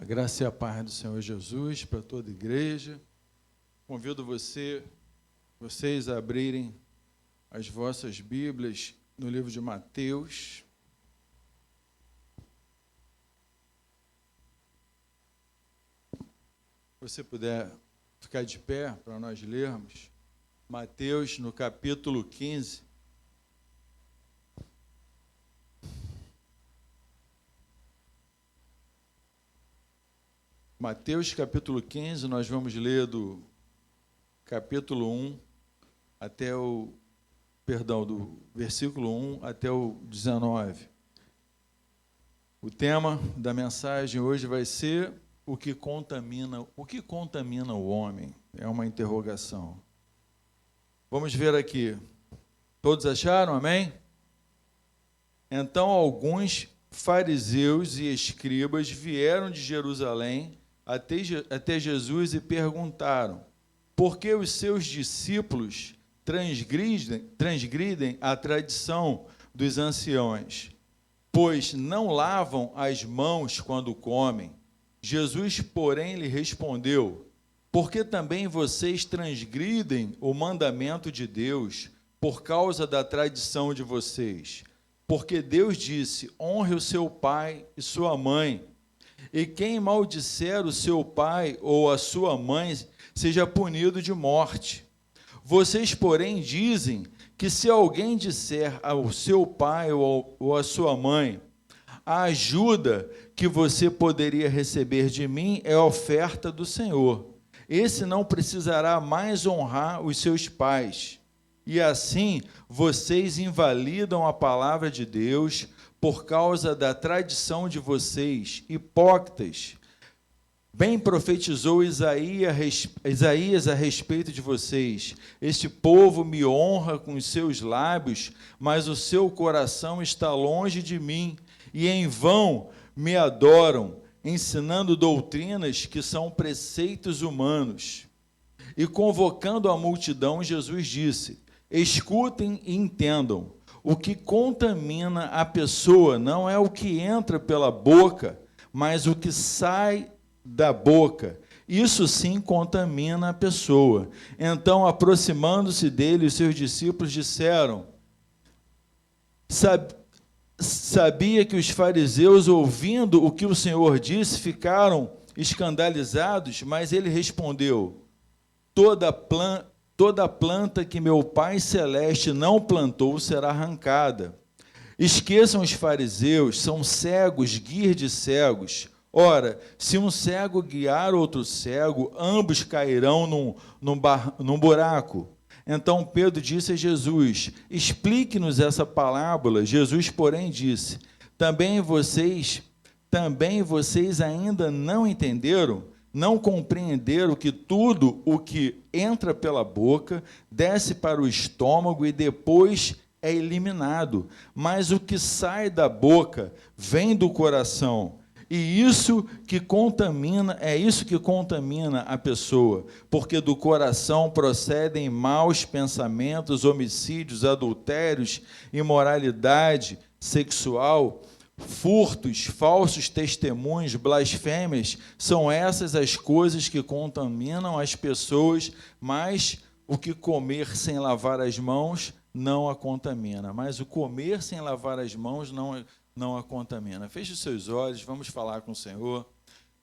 A graça e a paz do Senhor Jesus para toda a igreja. Convido vocês a abrirem as vossas Bíblias no livro de Mateus. Se você puder ficar de pé para nós lermos. Mateus, no capítulo 15. Mateus, capítulo 15, nós vamos ler do capítulo 1 até o, do versículo 1 até o 19. O tema da mensagem hoje vai ser o que contamina o homem? É uma interrogação. Vamos ver aqui. Todos acharam? Amém? Então, alguns fariseus e escribas vieram de Jerusalém até Jesus e perguntaram: por que os seus discípulos transgridem a tradição dos anciãos, pois não lavam as mãos quando comem? Jesus, porém, lhe respondeu: porque também vocês transgridem o mandamento de Deus por causa da tradição de vocês? Porque Deus disse: honre o seu pai e sua mãe, e quem maldisser o seu pai ou a sua mãe seja punido de morte. Vocês, porém, dizem que se alguém disser ao seu pai ou à sua mãe: a ajuda que você poderia receber de mim é a oferta do Senhor, esse não precisará mais honrar os seus pais. E assim vocês invalidam a palavra de Deus por causa da tradição de vocês, hipócritas. Bem profetizou Isaías a respeito de vocês: este povo me honra com os seus lábios, mas o seu coração está longe de mim, e em vão me adoram, ensinando doutrinas que são preceitos humanos. E convocando a multidão, Jesus disse: escutem e entendam. O que contamina a pessoa não é o que entra pela boca, mas o que sai da boca. Isso sim contamina a pessoa. Então, aproximando-se dele, os seus discípulos disseram: sabia que os fariseus, ouvindo o que o Senhor disse, ficaram escandalizados? Mas ele respondeu: toda planta que meu Pai Celeste não plantou será arrancada. Esqueçam os fariseus, são cegos, guias de cegos. Ora, se um cego guiar outro cego, ambos cairão num buraco. Então Pedro disse a Jesus: explique-nos essa parábola. Jesus, porém, disse: também vocês ainda não entenderam? Não compreenderam que tudo o que entra pela boca desce para o estômago e depois é eliminado, mas o que sai da boca vem do coração. E isso que contamina a pessoa, porque do coração procedem maus pensamentos, homicídios, adultérios, imoralidade sexual, furtos, falsos testemunhos, blasfêmias. São essas as coisas que contaminam as pessoas, mas o que comer sem lavar as mãos não a contamina. Mas o comer sem lavar as mãos não a contamina. Feche os seus olhos, vamos falar com o Senhor.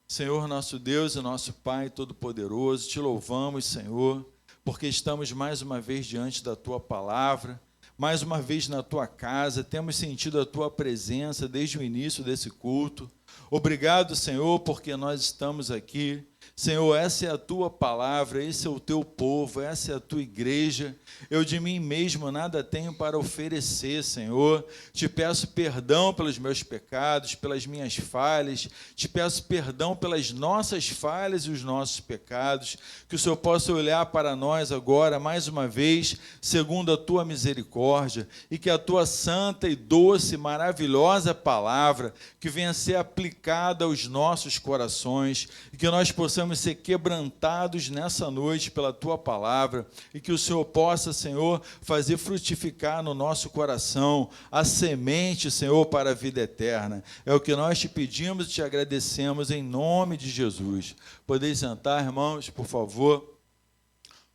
Senhor, nosso Deus e nosso Pai Todo-Poderoso, te louvamos, Senhor, porque estamos mais uma vez diante da Tua palavra, mais uma vez na Tua casa, temos sentido a Tua presença desde o início desse culto. Obrigado, Senhor, porque nós estamos aqui. Senhor, essa é a Tua palavra, esse é o Teu povo, essa é a Tua igreja. Eu de mim mesmo nada tenho para oferecer, Senhor. Te peço perdão pelos meus pecados, pelas minhas falhas. Te peço perdão pelas nossas falhas e os nossos pecados. Que o Senhor possa olhar para nós agora, mais uma vez, segundo a Tua misericórdia. E que a Tua santa e doce, maravilhosa palavra, que venha a ser aplicada aos nossos corações. E que nós possamos possamos ser quebrantados nessa noite pela Tua palavra e que o Senhor possa, Senhor, fazer frutificar no nosso coração a semente, Senhor, para a vida eterna. É o que nós te pedimos e te agradecemos em nome de Jesus. Podeis sentar, irmãos, por favor.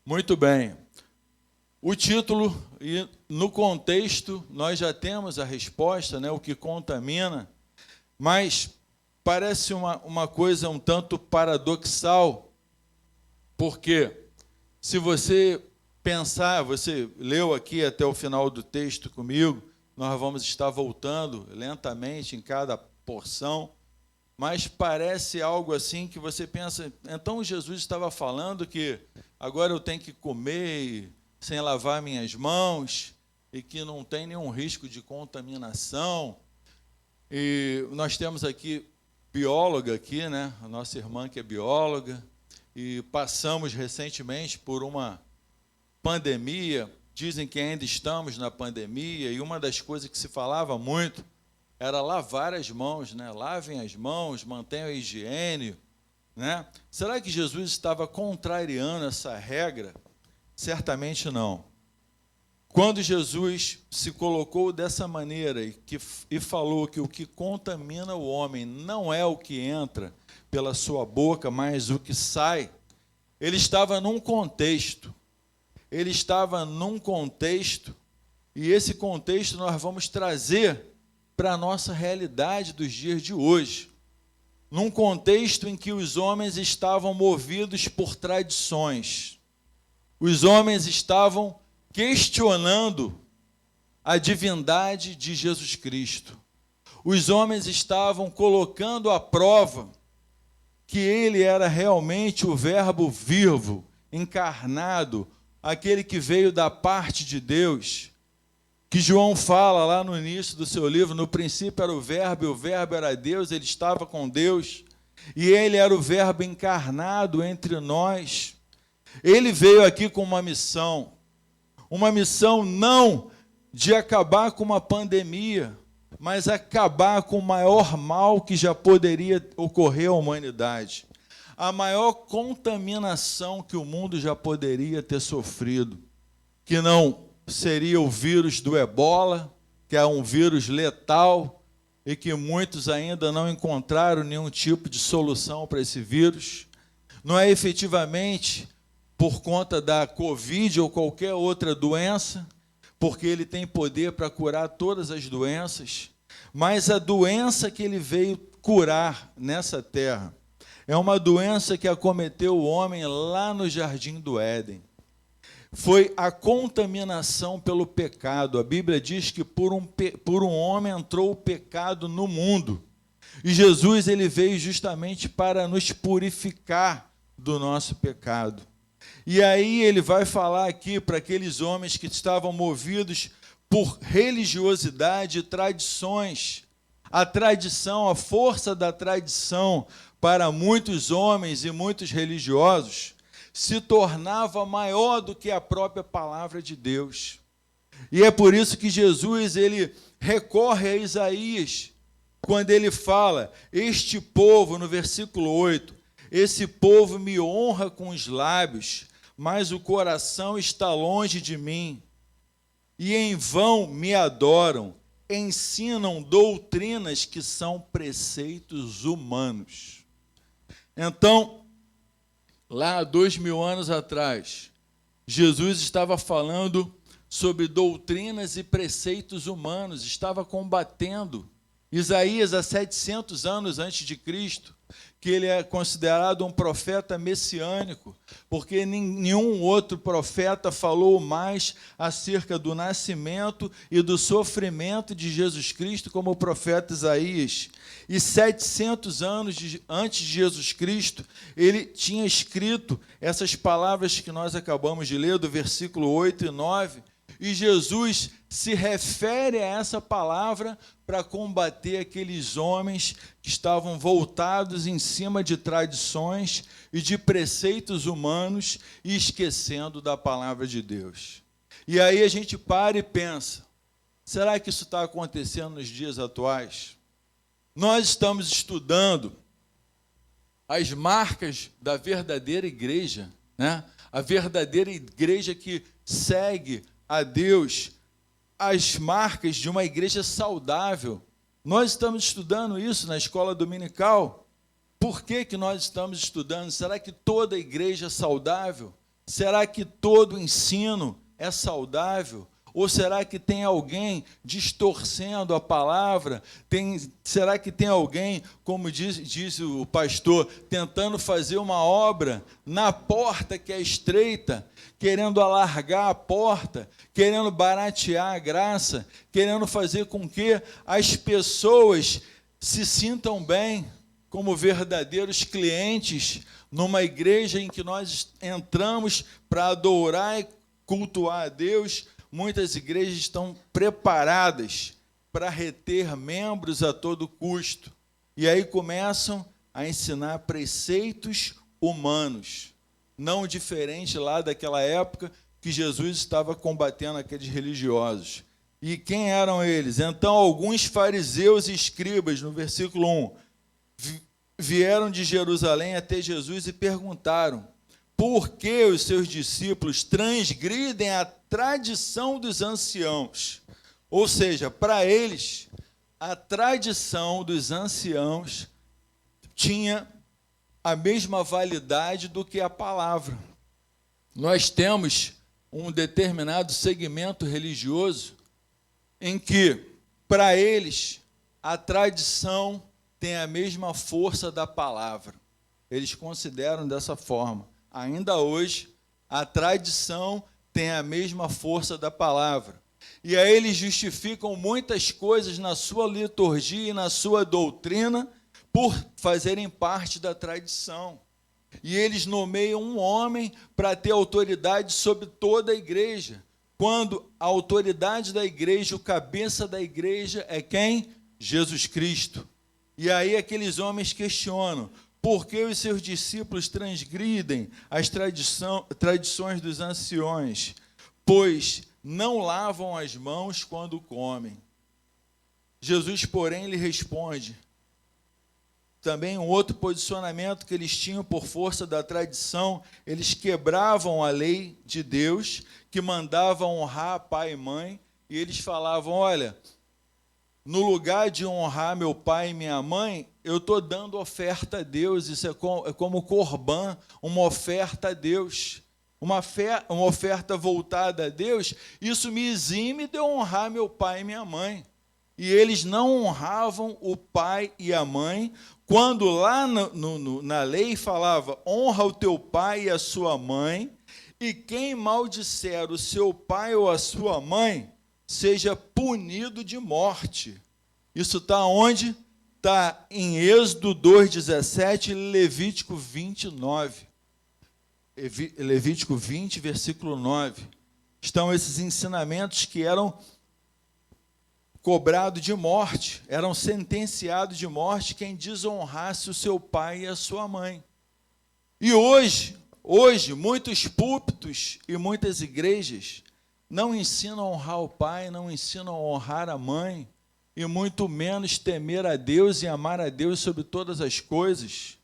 Muito bem. O título, e no contexto, nós já temos a resposta, né, o que contamina, mas parece uma coisa um tanto paradoxal, porque se você pensar, você leu aqui até o final do texto comigo, nós vamos estar voltando lentamente em cada porção, mas parece algo assim que você pensa, então Jesus estava falando que agora eu tenho que comer sem lavar minhas mãos, e que não tem nenhum risco de contaminação. E nós temos aqui bióloga aqui, né? A nossa irmã que é bióloga, e passamos recentemente por uma pandemia, dizem que ainda estamos na pandemia, e uma das coisas que se falava muito era lavar as mãos, né? Lavem as mãos, mantenham a higiene, né? Será que Jesus estava contrariando essa regra? Certamente não. Quando Jesus se colocou dessa maneira e falou que o que contamina o homem não é o que entra pela sua boca, mas o que sai, ele estava num contexto. Ele estava num contexto, e esse contexto nós vamos trazer para a nossa realidade dos dias de hoje. Num contexto em que os homens estavam movidos por tradições. Os homens estavam questionando a divindade de Jesus Cristo. Os homens estavam colocando à prova que ele era realmente o Verbo vivo, encarnado, aquele que veio da parte de Deus, que João fala lá no início do seu livro, no princípio era o Verbo, e o Verbo era Deus, ele estava com Deus, e ele era o Verbo encarnado entre nós. Ele veio aqui com uma missão não de acabar com uma pandemia, mas acabar com o maior mal que já poderia ocorrer à humanidade. A maior contaminação que o mundo já poderia ter sofrido, que não seria o vírus do Ebola, que é um vírus letal e que muitos ainda não encontraram nenhum tipo de solução para esse vírus. Não é efetivamente por conta da Covid ou qualquer outra doença, porque ele tem poder para curar todas as doenças, mas a doença que ele veio curar nessa terra é uma doença que acometeu o homem lá no Jardim do Éden. Foi a contaminação pelo pecado. A Bíblia diz que por um homem entrou o pecado no mundo, e Jesus ele veio justamente para nos purificar do nosso pecado. E aí ele vai falar aqui para aqueles homens que estavam movidos por religiosidade e tradições. A tradição, a força da tradição para muitos homens e muitos religiosos se tornava maior do que a própria palavra de Deus. E é por isso que Jesus ele recorre a Isaías, quando ele fala, este povo, no versículo 8, esse povo me honra com os lábios, mas o coração está longe de mim, e em vão me adoram, ensinam doutrinas que são preceitos humanos. Então, lá há 2000 anos atrás, Jesus estava falando sobre doutrinas e preceitos humanos, estava combatendo. Isaías, há 700 anos antes de Cristo, que ele é considerado um profeta messiânico, porque nenhum outro profeta falou mais acerca do nascimento e do sofrimento de Jesus Cristo como o profeta Isaías. E 700 anos antes de Jesus Cristo, ele tinha escrito essas palavras que nós acabamos de ler, do versículo 8 e 9, e Jesus se refere a essa palavra para combater aqueles homens que estavam voltados em cima de tradições e de preceitos humanos e esquecendo da palavra de Deus. E aí a gente para e pensa, será que isso está acontecendo nos dias atuais? Nós estamos estudando as marcas da verdadeira igreja, né? A verdadeira igreja que segue a Deus, as marcas de uma igreja saudável. Nós estamos estudando isso na escola dominical. Por que que nós estamos estudando? Será que toda igreja é saudável? Será que todo ensino é saudável? Ou será que tem alguém distorcendo a palavra? Será que tem alguém, como diz o pastor, tentando fazer uma obra na porta que é estreita, querendo alargar a porta, querendo baratear a graça, querendo fazer com que as pessoas se sintam bem como verdadeiros clientes numa igreja em que nós entramos para adorar e cultuar a Deus? Muitas igrejas estão preparadas para reter membros a todo custo. E aí começam a ensinar preceitos humanos, não diferente lá daquela época que Jesus estava combatendo aqueles religiosos. E quem eram eles? Então, alguns fariseus e escribas, no versículo 1, vieram de Jerusalém até Jesus e perguntaram: por que os seus discípulos transgridem a tradição dos anciãos? Ou seja, para eles, a tradição dos anciãos tinha a mesma validade do que a palavra. Nós temos um determinado segmento religioso em que, para eles, a tradição tem a mesma força da palavra. Eles consideram dessa forma. Ainda hoje, a tradição tem a mesma força da palavra. E aí eles justificam muitas coisas na sua liturgia e na sua doutrina por fazerem parte da tradição. E eles nomeiam um homem para ter autoridade sobre toda a igreja, quando a autoridade da igreja, o cabeça da igreja é quem? Jesus Cristo. E aí aqueles homens questionam: por que os seus discípulos transgridem as tradições dos anciões? Pois não lavam as mãos quando comem. Jesus, porém, lhe responde. Também um outro posicionamento que eles tinham por força da tradição: eles quebravam a lei de Deus, que mandava honrar pai e mãe, e eles falavam: olha, no lugar de honrar meu pai e minha mãe, eu estou dando oferta a Deus. Isso é como corban, uma oferta a Deus, uma oferta voltada a Deus. Isso me exime de honrar meu pai e minha mãe. E eles não honravam o pai e a mãe, quando lá na lei falava: honra o teu pai e a sua mãe, e quem maldisser o seu pai ou a sua mãe, seja punido de morte. Isso está onde? Está em Êxodo 2,17 e Levítico 29. Levítico 20, versículo 9. Estão esses ensinamentos que eram cobrados de morte, eram sentenciados de morte quem desonrasse o seu pai e a sua mãe. E hoje, muitos púlpitos e muitas igrejas não ensinam a honrar o pai, não ensinam a honrar a mãe, e muito menos temer a Deus e amar a Deus sobre todas as coisas.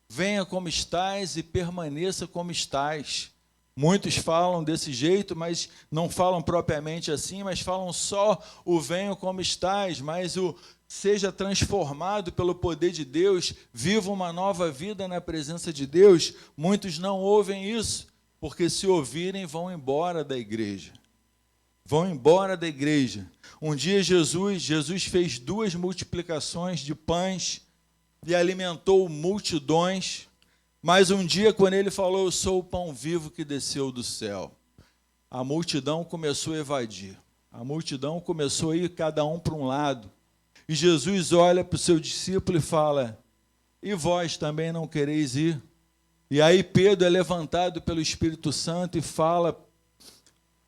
Venha como estás e permaneça como estás. Muitos falam desse jeito, mas não falam propriamente assim, mas falam só o venha como estás, mas o seja transformado pelo poder de Deus, viva uma nova vida na presença de Deus. Muitos não ouvem isso, porque se ouvirem vão embora da igreja. Vão embora da igreja. Um dia Jesus fez 2 multiplicações de pães e alimentou multidões. Mas um dia, quando ele falou: eu sou o pão vivo que desceu do céu, a multidão começou a evadir. A multidão começou a ir cada um para um lado. E Jesus olha para o seu discípulo e fala: e vós também não quereis ir? E aí Pedro é levantado pelo Espírito Santo e fala: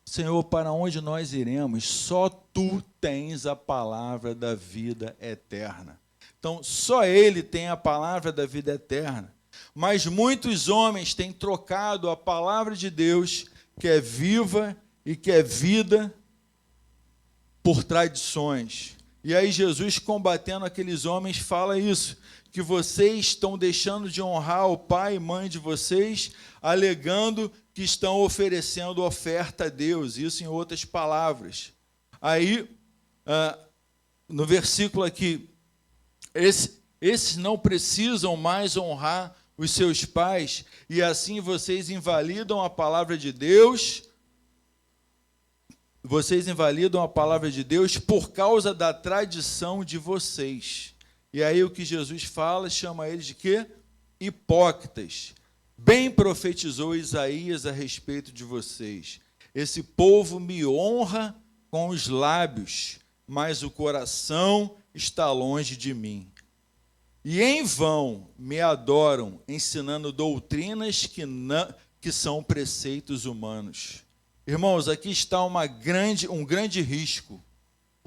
Senhor, para onde nós iremos? Só tu tens a palavra da vida eterna. Então, só ele tem a palavra da vida eterna. Mas muitos homens têm trocado a palavra de Deus, que é viva e que é vida, por tradições. E aí Jesus, combatendo aqueles homens, fala isso, que vocês estão deixando de honrar o pai e mãe de vocês, alegando que estão oferecendo oferta a Deus, isso em outras palavras. Aí, no versículo aqui, esses não precisam mais honrar os seus pais, e assim vocês invalidam a palavra de Deus. Vocês invalidam a palavra de Deus por causa da tradição de vocês. E aí o que Jesus fala, chama eles de quê? Hipócritas. Bem profetizou Isaías a respeito de vocês. Esse povo me honra com os lábios, mas o coração está longe de mim. E em vão me adoram, ensinando doutrinas que são preceitos humanos. Irmãos, aqui está um grande risco.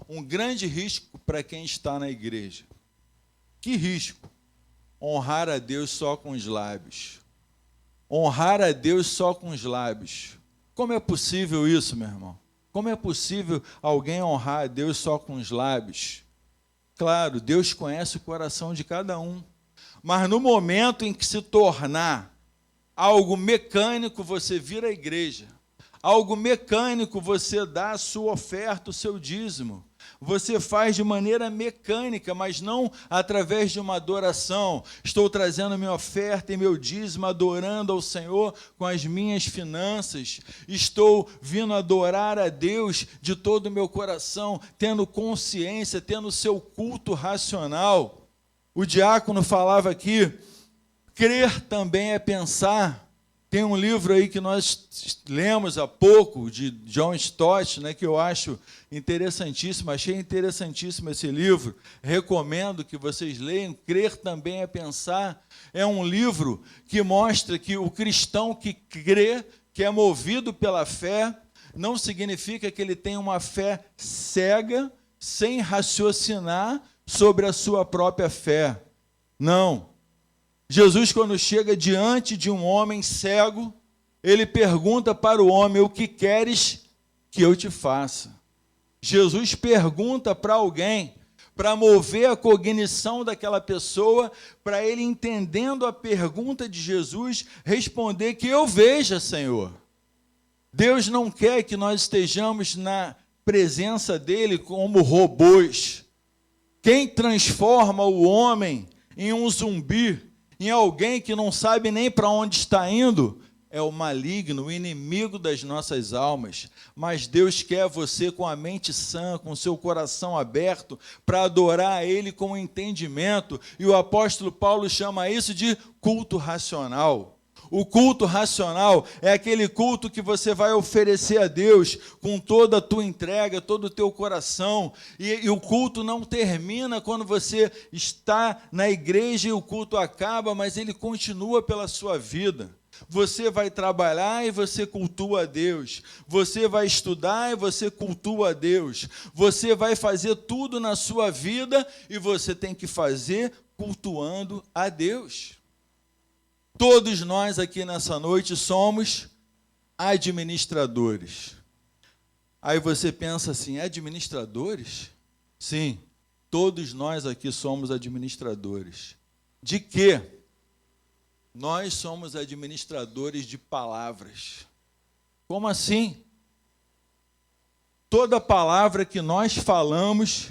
Um grande risco para quem está na igreja. Que risco? Honrar a Deus só com os lábios. Honrar a Deus só com os lábios. Como é possível isso, meu irmão? Como é possível alguém honrar a Deus só com os lábios? Claro, Deus conhece o coração de cada um. Mas no momento em que se tornar algo mecânico, você vira a igreja. Algo mecânico, você dá a sua oferta, o seu dízimo. Você faz de maneira mecânica, mas não através de uma adoração. Estou trazendo minha oferta e meu dízimo, adorando ao Senhor com as minhas finanças. Estou vindo adorar a Deus de todo o meu coração, tendo consciência, tendo o seu culto racional. O diácono falava aqui, crer também é pensar. Tem um livro aí que nós lemos há pouco, de John Stott, né, que eu acho interessantíssimo, achei interessantíssimo esse livro, recomendo que vocês leiam, Crer Também é Pensar. É um livro que mostra que o cristão que crê, que é movido pela fé, não significa que ele tem uma fé cega, sem raciocinar sobre a sua própria fé. Não. Jesus, quando chega diante de um homem cego, ele pergunta para o homem, o que queres que eu te faça? Jesus pergunta para alguém, para mover a cognição daquela pessoa, para ele, entendendo a pergunta de Jesus, responder que eu veja, Senhor. Deus não quer que nós estejamos na presença dele como robôs. Quem transforma o homem em um zumbi, em alguém que não sabe nem para onde está indo, é o maligno, o inimigo das nossas almas. Mas Deus quer você com a mente sã, com o seu coração aberto, para adorar a Ele com entendimento. E o apóstolo Paulo chama isso de culto racional. O culto racional é aquele culto que você vai oferecer a Deus com toda a tua entrega, todo o teu coração. E o culto não termina quando você está na igreja e o culto acaba, mas ele continua pela sua vida. Você vai trabalhar e você cultua a Deus. Você vai estudar e você cultua a Deus. Você vai fazer tudo na sua vida e você tem que fazer cultuando a Deus. Todos nós aqui nessa noite somos administradores. Aí você pensa assim, administradores? Sim, todos nós aqui somos administradores. De quê? Nós somos administradores de palavras. Como assim? Toda palavra que nós falamos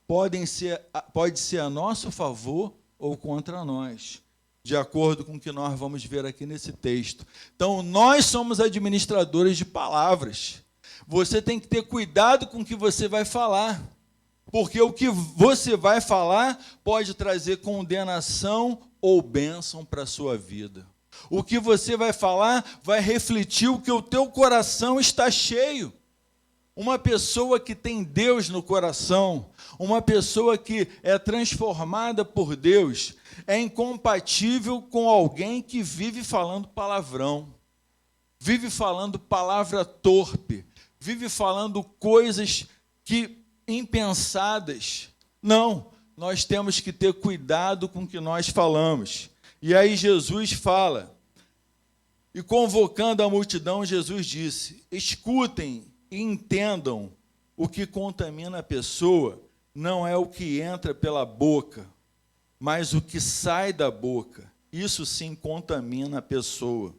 pode ser a nosso favor ou contra nós, de acordo com o que nós vamos ver aqui nesse texto. Então, nós somos administradores de palavras. Você tem que ter cuidado com o que você vai falar, porque o que você vai falar pode trazer condenação ou bênção para a sua vida. O que você vai falar vai refletir o que o teu coração está cheio. Uma pessoa que tem Deus no coração, uma pessoa que é transformada por Deus, é incompatível com alguém que vive falando palavrão, vive falando palavra torpe, vive falando coisas impensadas. Não, nós temos que ter cuidado com o que nós falamos. E aí Jesus fala, e convocando a multidão, Jesus disse, escutem e entendam, o que contamina a pessoa não é o que entra pela boca, mas o que sai da boca, isso sim contamina a pessoa.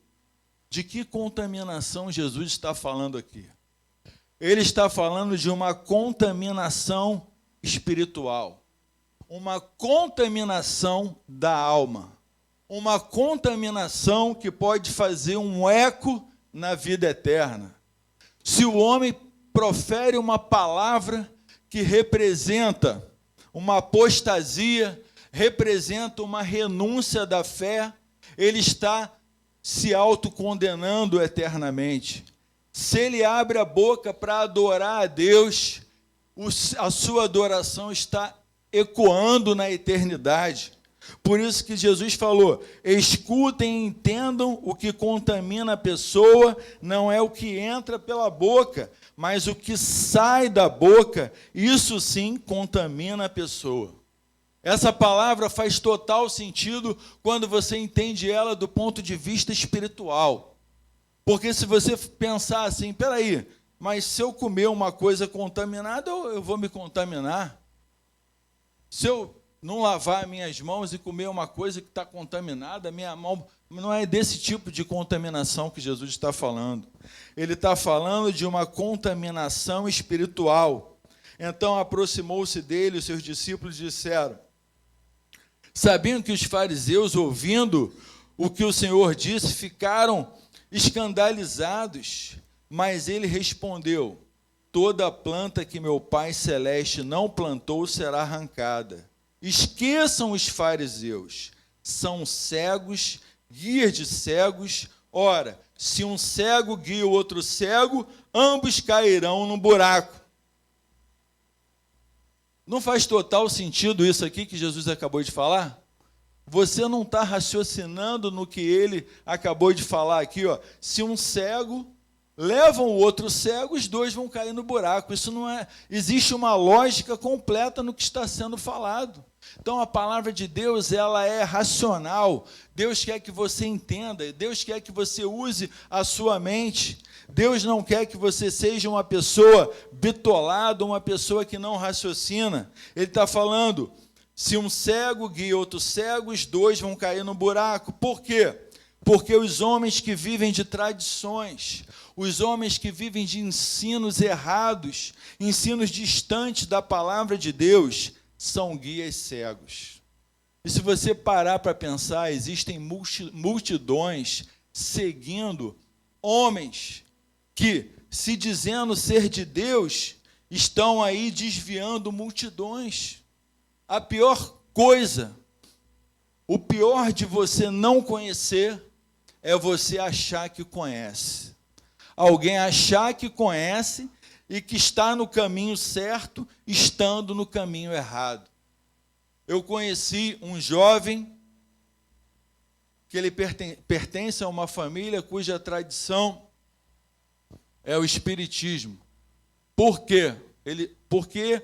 De que contaminação Jesus está falando aqui? Ele está falando de uma contaminação espiritual, uma contaminação da alma, uma contaminação que pode fazer um eco na vida eterna. Se o homem profere uma palavra que representa uma apostasia, representa uma renúncia da fé, ele está se autocondenando eternamente. Se ele abre a boca para adorar a Deus, a sua adoração está ecoando na eternidade. Por isso que Jesus falou: escutem e entendam, o que contamina a pessoa não é o que entra pela boca, mas o que sai da boca, isso sim contamina a pessoa. Essa palavra faz total sentido quando você entende ela do ponto de vista espiritual. Porque se você pensar assim, peraí, mas se eu comer uma coisa contaminada, eu vou me contaminar? Se eu não lavar minhas mãos e comer uma coisa que está contaminada, minha mão... Não é desse tipo de contaminação que Jesus está falando. Ele está falando de uma contaminação espiritual. Então aproximou-se dele, os seus discípulos disseram: sabiam que os fariseus, ouvindo o que o Senhor disse, ficaram escandalizados. Mas ele respondeu: toda planta que meu Pai Celeste não plantou será arrancada. Esqueçam os fariseus, são cegos, guias de cegos. Ora, se um cego guia o outro cego, ambos cairão no buraco. Não faz total sentido isso aqui que Jesus acabou de falar? Você não está raciocinando no que ele acabou de falar aqui, ó. Se um cego leva o outro cego, os dois vão cair no buraco. Isso não é... Existe uma lógica completa no que está sendo falado. Então, a palavra de Deus, ela é racional. Deus quer que você entenda, Deus quer que você use a sua mente. Deus não quer que você seja uma pessoa bitolada, uma pessoa que não raciocina. Ele está falando: se um cego guia outro cego, os dois vão cair no buraco. Por quê? Porque os homens que vivem de tradições, os homens que vivem de ensinos errados, ensinos distantes da palavra de Deus, são guias cegos. E se você parar para pensar, existem multidões seguindo homens que, se dizendo ser de Deus, estão aí desviando multidões. A pior coisa, o pior de você não conhecer, é você achar que conhece. Alguém achar que conhece e que está no caminho certo, estando no caminho errado. Eu conheci um jovem que ele pertence a uma família cuja tradição é o espiritismo. Por quê? Porque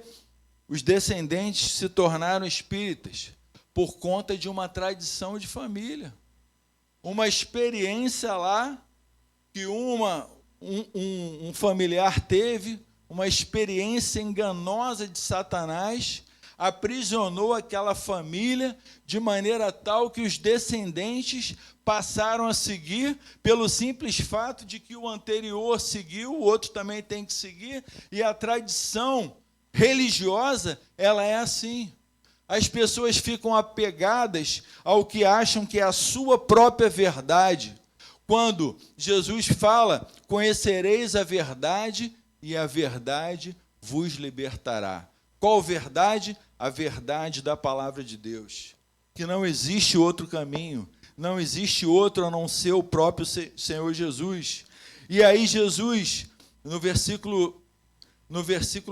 os descendentes se tornaram espíritas por conta de uma tradição de família. Uma experiência lá que um familiar teve, uma experiência enganosa de Satanás, aprisionou aquela família de maneira tal que os descendentes passaram a seguir pelo simples fato de que o anterior seguiu, o outro também tem que seguir, e a tradição religiosa, ela é assim. As pessoas ficam apegadas ao que acham que é a sua própria verdade. Quando Jesus fala: conhecereis a verdade e a verdade vos libertará. Qual verdade? A verdade da palavra de Deus. Que não existe outro caminho, não existe outro a não ser o próprio Senhor Jesus. E aí Jesus, no versículo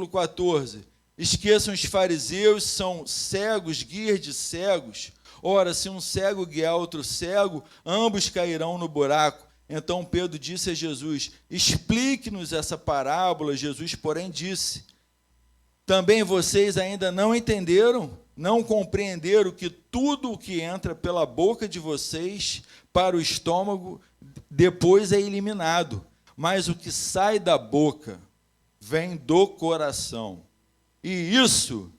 14, esqueçam os fariseus, são cegos, guias de cegos. Ora, se um cego guiar outro cego, ambos cairão no buraco. Então Pedro disse a Jesus: explique-nos essa parábola. Jesus, porém, disse: também vocês ainda não entenderam, não compreenderam que tudo o que entra pela boca de vocês para o estômago depois é eliminado, mas o que sai da boca vem do coração. E isso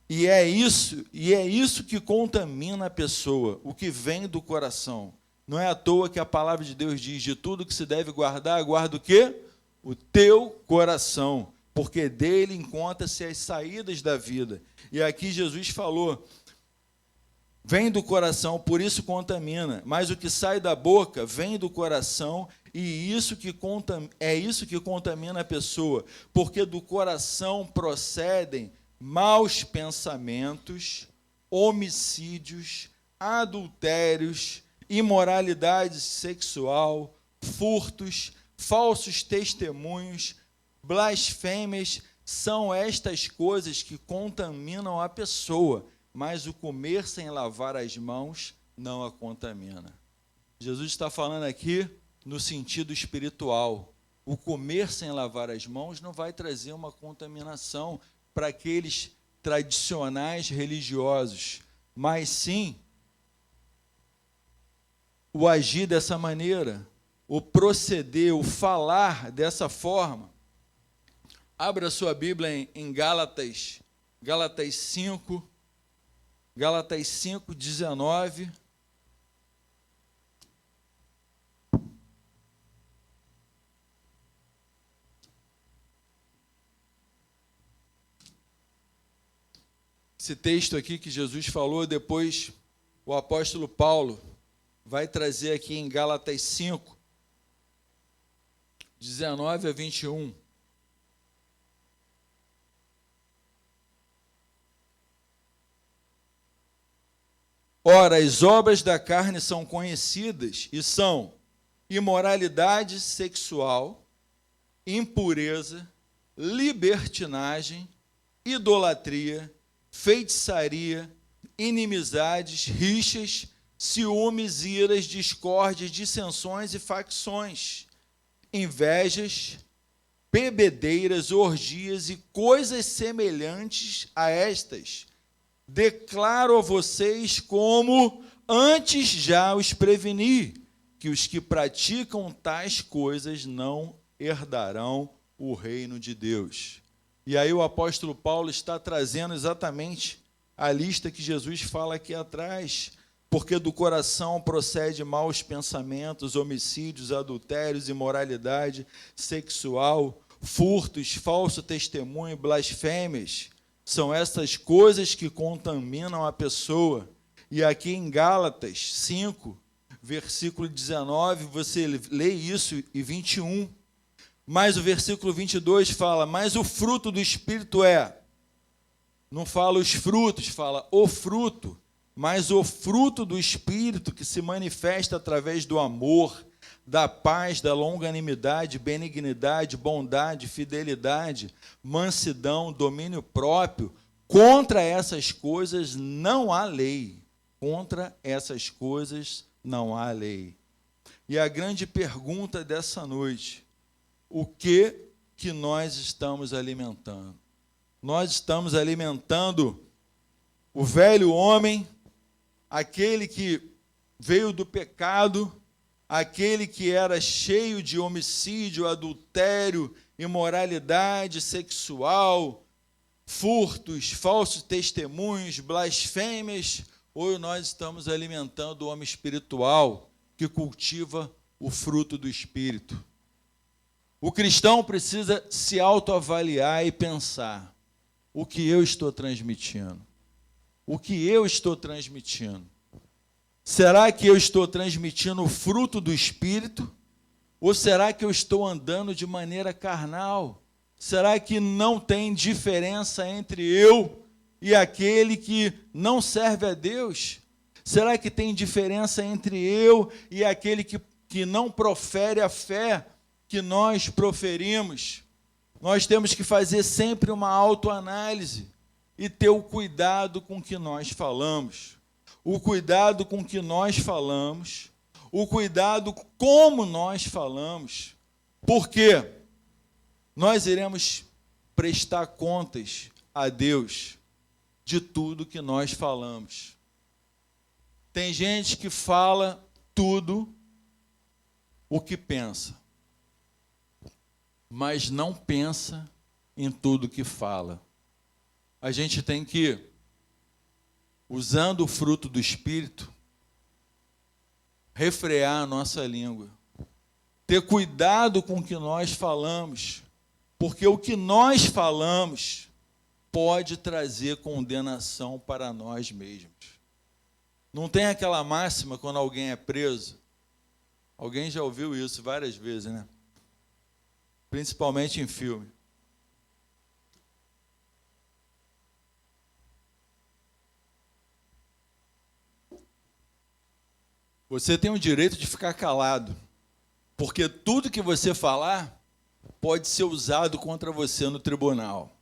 E é isso que contamina a pessoa, o que vem do coração. Não é à toa que a palavra de Deus diz: de tudo que se deve guardar, guarda o quê? O teu coração, porque dele encontra-se as saídas da vida. E aqui Jesus falou: vem do coração, por isso contamina, mas o que sai da boca vem do coração, e isso que contamina a pessoa, porque do coração procedem maus pensamentos, homicídios, adultérios, imoralidade sexual, furtos, falsos testemunhos, blasfêmias. São estas coisas que contaminam a pessoa, mas o comer sem lavar as mãos não a contamina. Jesus está falando aqui no sentido espiritual. O comer sem lavar as mãos não vai trazer uma contaminação para aqueles tradicionais religiosos, mas sim o agir dessa maneira, o proceder, o falar dessa forma. Abra sua Bíblia em Gálatas 5, 19. Esse texto aqui que Jesus falou, depois o apóstolo Paulo vai trazer aqui em Gálatas 5, 19 a 21. Ora, as obras da carne são conhecidas e são imoralidade sexual, impureza, libertinagem, idolatria, feitiçaria, inimizades, rixas, ciúmes, iras, discórdias, dissensões e facções, invejas, bebedeiras, orgias e coisas semelhantes a estas. Declaro a vocês como antes já os preveni, que os que praticam tais coisas não herdarão o reino de Deus. E aí o apóstolo Paulo está trazendo exatamente a lista que Jesus fala aqui atrás, porque do coração procede maus pensamentos, homicídios, adultérios, imoralidade sexual, furtos, falso testemunho, blasfêmias. São essas coisas que contaminam a pessoa. E aqui em Gálatas 5, versículo 19, você lê isso, e 21. Mas o versículo 22 fala: mas o fruto do Espírito não fala os frutos, fala o fruto. Mas o fruto do Espírito que se manifesta através do amor, da paz, da longanimidade, benignidade, bondade, fidelidade, mansidão, domínio próprio. Contra essas coisas não há lei. Contra essas coisas não há lei. E a grande pergunta dessa noite: o que nós estamos alimentando? Nós estamos alimentando o velho homem, aquele que veio do pecado, aquele que era cheio de homicídio, adultério, imoralidade sexual, furtos, falsos testemunhos, blasfêmias, ou nós estamos alimentando o homem espiritual que cultiva o fruto do Espírito? O cristão precisa se autoavaliar e pensar: o que eu estou transmitindo? O que eu estou transmitindo? Será que eu estou transmitindo o fruto do Espírito? Ou será que eu estou andando de maneira carnal? Será que não tem diferença entre eu e aquele que não serve a Deus? Será que tem diferença entre eu e aquele que não profere a fé que nós proferimos? Nós temos que fazer sempre uma autoanálise e ter o cuidado com que nós falamos. O cuidado com que nós falamos, o cuidado como nós falamos, porque nós iremos prestar contas a Deus de tudo que nós falamos. Tem gente que fala tudo o que pensa, mas não pensa em tudo que fala. A gente tem que usando o fruto do Espírito, refrear a nossa língua. Ter cuidado com o que nós falamos, porque o que nós falamos pode trazer condenação para nós mesmos. Não tem aquela máxima quando alguém é preso? Alguém já ouviu isso várias vezes, né? Principalmente em filme. Você tem o direito de ficar calado, porque tudo que você falar pode ser usado contra você no tribunal.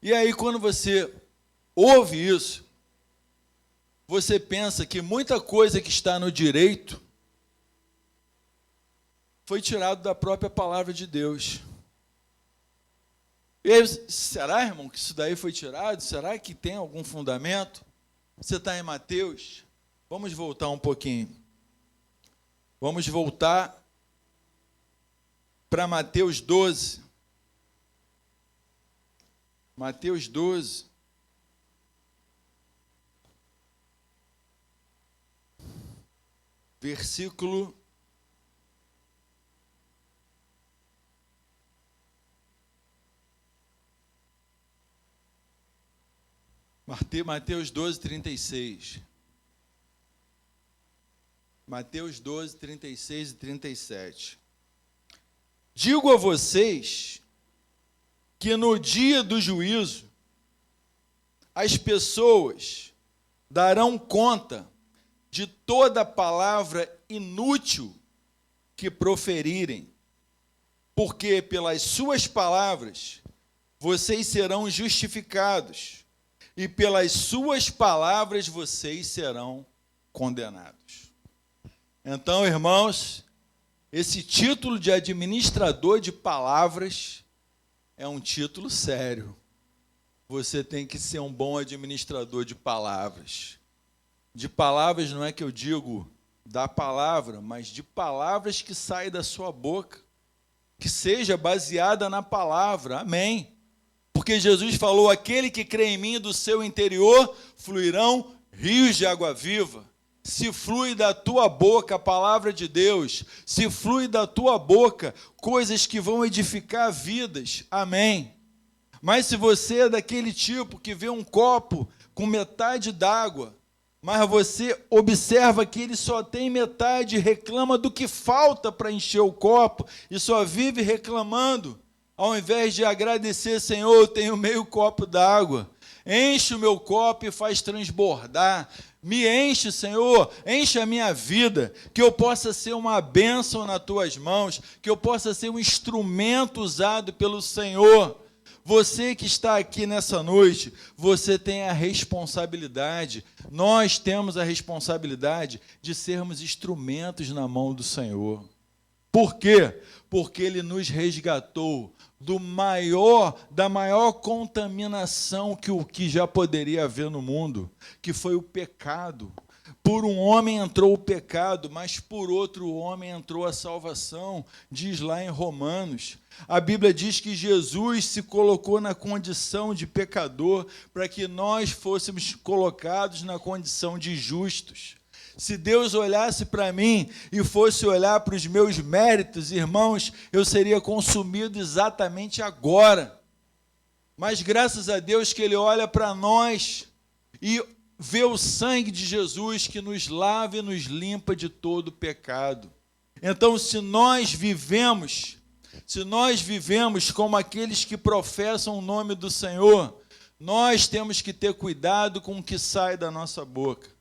E aí, quando você ouve isso, você pensa que muita coisa que está no direito foi tirado da própria palavra de Deus. E aí, será, irmão, que isso daí foi tirado? Será que tem algum fundamento? Você está em Mateus? Vamos voltar um pouquinho. Vamos voltar para Mateus 12. Mateus 12. Versículo 36. Mateus 12, 36 e 37. Digo a vocês que no dia do juízo, as pessoas darão conta de toda palavra inútil que proferirem, porque pelas suas palavras vocês serão justificados, e pelas suas palavras vocês serão condenados. Então, irmãos, esse título de administrador de palavras é um título sério. Você tem que ser um bom administrador de palavras. De palavras não é que eu digo da palavra, mas de palavras que saem da sua boca, que seja baseada na palavra. Amém. Porque Jesus falou: aquele que crê em mim, do seu interior fluirão rios de água viva. Se flui da tua boca a palavra de Deus, se flui da tua boca coisas que vão edificar vidas. Amém. Mas se você é daquele tipo que vê um copo com metade d'água, mas você observa que ele só tem metade, reclama do que falta para encher o copo e só vive reclamando, ao invés de agradecer: Senhor, eu tenho meio copo d'água, enche o meu copo e faz transbordar. Me enche, Senhor, enche a minha vida, que eu possa ser uma bênção nas tuas mãos, que eu possa ser um instrumento usado pelo Senhor. Você que está aqui nessa noite, você tem a responsabilidade, nós temos a responsabilidade de sermos instrumentos na mão do Senhor. Por quê? Porque Ele nos resgatou da maior contaminação que já poderia haver no mundo, que foi o pecado. Por um homem entrou o pecado, mas por outro homem entrou a salvação, diz lá em Romanos. A Bíblia diz que Jesus se colocou na condição de pecador para que nós fôssemos colocados na condição de justos. Se Deus olhasse para mim e fosse olhar para os meus méritos, irmãos, eu seria consumido exatamente agora. Mas graças a Deus que Ele olha para nós e vê o sangue de Jesus que nos lava e nos limpa de todo pecado. Então, se nós vivemos como aqueles que professam o nome do Senhor, nós temos que ter cuidado com o que sai da nossa boca.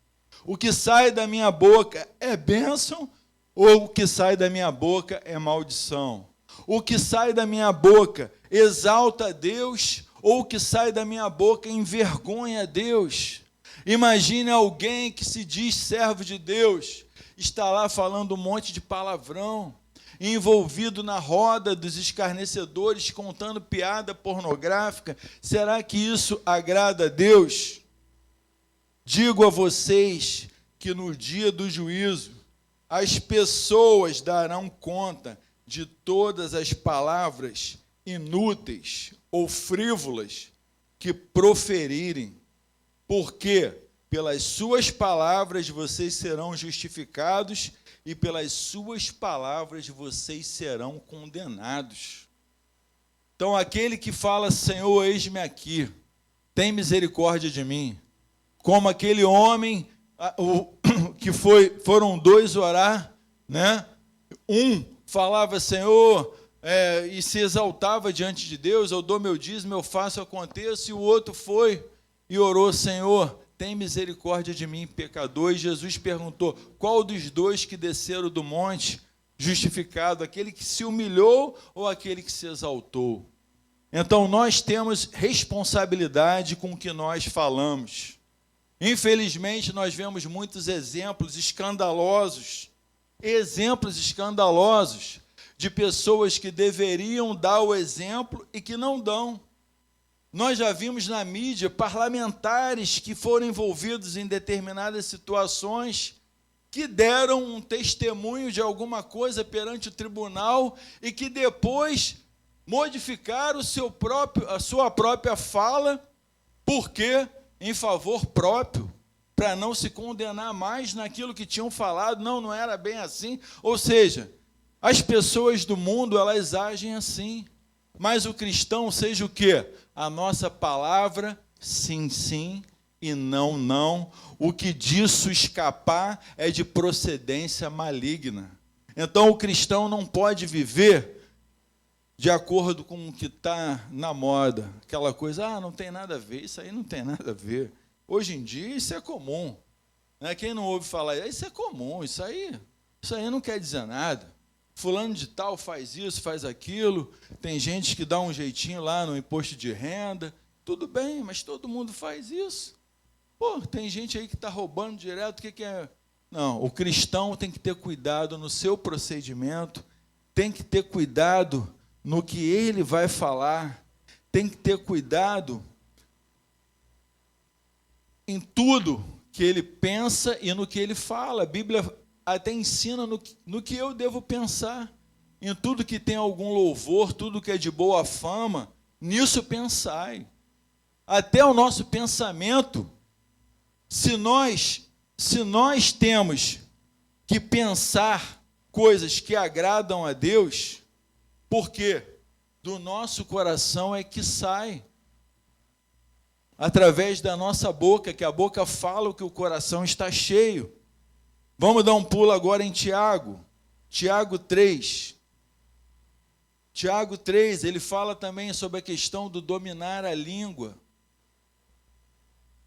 O que sai da minha boca é bênção ou o que sai da minha boca é maldição? O que sai da minha boca exalta a Deus ou o que sai da minha boca envergonha a Deus? Imagine alguém que se diz servo de Deus, está lá falando um monte de palavrão, envolvido na roda dos escarnecedores, contando piada pornográfica. Será que isso agrada a Deus? Digo a vocês que no dia do juízo, as pessoas darão conta de todas as palavras inúteis ou frívolas que proferirem. porque pelas suas palavras vocês serão justificados e pelas suas palavras vocês serão condenados. Então, aquele que fala, Senhor, eis-me aqui, tem misericórdia de mim, como aquele homem que foram dois orar, né? Um falava, Senhor, e se exaltava diante de Deus, eu dou meu dízimo, eu faço, aconteça, e o outro foi e orou, Senhor, tem misericórdia de mim, pecador. E Jesus perguntou, qual dos dois que desceram do monte, justificado, aquele que se humilhou ou aquele que se exaltou? Então, nós temos responsabilidade com o que nós falamos. Infelizmente, nós vemos muitos exemplos escandalosos de pessoas que deveriam dar o exemplo e que não dão. Nós já vimos na mídia parlamentares que foram envolvidos em determinadas situações, que deram um testemunho de alguma coisa perante o tribunal e que depois modificaram a sua própria fala, porque em favor próprio, para não se condenar mais naquilo que tinham falado, não era bem assim. Ou seja, as pessoas do mundo, elas agem assim, mas o cristão seja o quê? A nossa palavra, sim, sim, e não, não. O que disso escapar é de procedência maligna. Então, o cristão não pode viver de acordo com o que está na moda. Aquela coisa, não tem nada a ver, isso aí não tem nada a ver. Hoje em dia, isso é comum. Né? Quem não ouve falar, isso é comum, isso aí não quer dizer nada. Fulano de tal faz isso, faz aquilo, tem gente que dá um jeitinho lá no imposto de renda, tudo bem, mas todo mundo faz isso. Tem gente aí que está roubando direto, o que é? Não, o cristão tem que ter cuidado no seu procedimento, tem que ter cuidado no que ele vai falar, tem que ter cuidado em tudo que ele pensa e no que ele fala. A Bíblia até ensina no que eu devo pensar, em tudo que tem algum louvor, tudo que é de boa fama, nisso pensai. Até o nosso pensamento, se nós temos que pensar coisas que agradam a Deus, porque do nosso coração é que sai, através da nossa boca, que a boca fala o que o coração está cheio. Vamos dar um pulo agora em Tiago 3. Tiago 3, ele fala também sobre a questão do dominar a língua.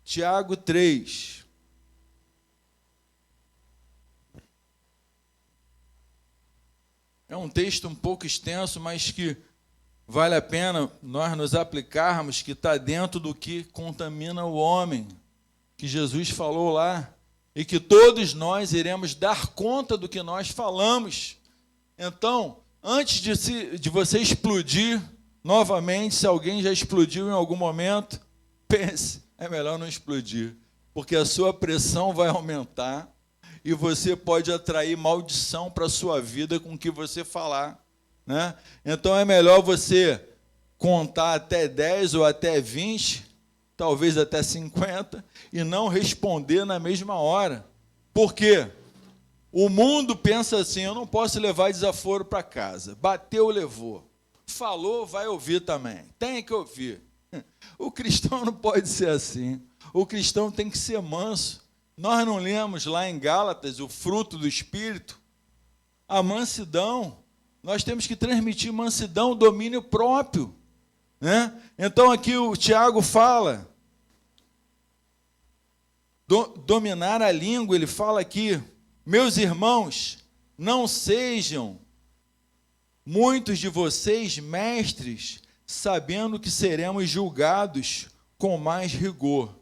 Tiago 3. É um texto um pouco extenso, mas que vale a pena nós nos aplicarmos, que está dentro do que contamina o homem, que Jesus falou lá, e que todos nós iremos dar conta do que nós falamos. Então, antes de você explodir novamente, se alguém já explodiu em algum momento, pense, é melhor não explodir, porque a sua pressão vai aumentar e você pode atrair maldição para a sua vida com o que você falar, né? Então é melhor você contar até 10 ou até 20, talvez até 50, e não responder na mesma hora. Por quê? O mundo pensa assim, eu não posso levar desaforo para casa. Bateu, levou. Falou, vai ouvir também. Tem que ouvir. O cristão não pode ser assim. O cristão tem que ser manso. Nós não lemos lá em Gálatas o fruto do Espírito? A mansidão. Nós temos que transmitir mansidão, domínio próprio, né? Então aqui o Tiago fala, dominar a língua, ele fala aqui, meus irmãos, não sejam muitos de vocês mestres, sabendo que seremos julgados com mais rigor,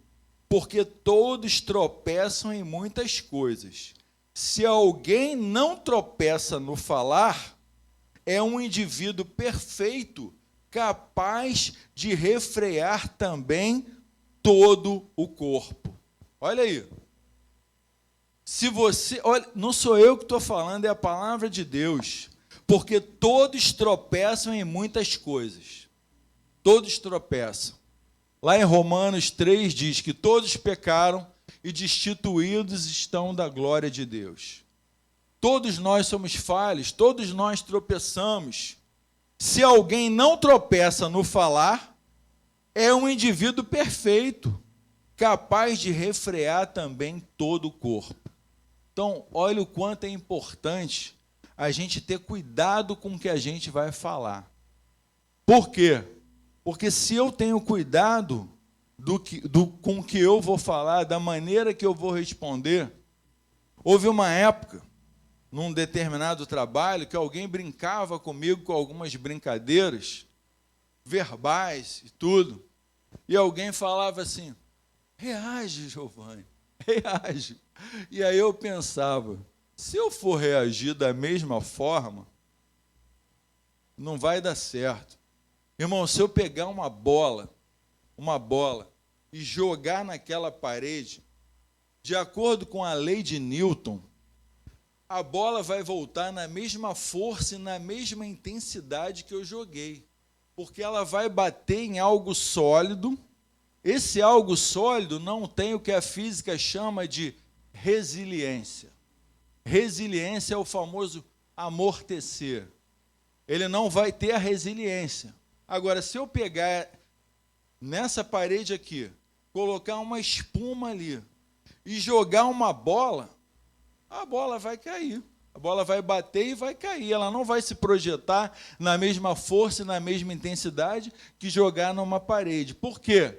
porque todos tropeçam em muitas coisas. Se alguém não tropeça no falar, é um indivíduo perfeito, capaz de refrear também todo o corpo. Olha aí. Se você, olha, não sou eu que estou falando, é a palavra de Deus. Porque todos tropeçam em muitas coisas. Todos tropeçam. Lá em Romanos 3 diz que todos pecaram e destituídos estão da glória de Deus. Todos nós somos falhos, todos nós tropeçamos. Se alguém não tropeça no falar, é um indivíduo perfeito, capaz de refrear também todo o corpo. Então, olha o quanto é importante a gente ter cuidado com o que a gente vai falar. Por quê? Porque se eu tenho cuidado com o que eu vou falar, da maneira que eu vou responder, houve uma época, num determinado trabalho, que alguém brincava comigo com algumas brincadeiras verbais e tudo, e alguém falava assim, reage, Giovanni, reage. E aí eu pensava, se eu for reagir da mesma forma, não vai dar certo. Irmão, se eu pegar uma bola, e jogar naquela parede, de acordo com a lei de Newton, a bola vai voltar na mesma força e na mesma intensidade que eu joguei, porque ela vai bater em algo sólido. Esse algo sólido não tem o que a física chama de resiliência. Resiliência é o famoso amortecer. Ele não vai ter a resiliência. Agora, se eu pegar nessa parede aqui, colocar uma espuma ali e jogar uma bola, a bola vai cair. A bola vai bater e vai cair. Ela não vai se projetar na mesma força e na mesma intensidade que jogar numa parede. Por quê?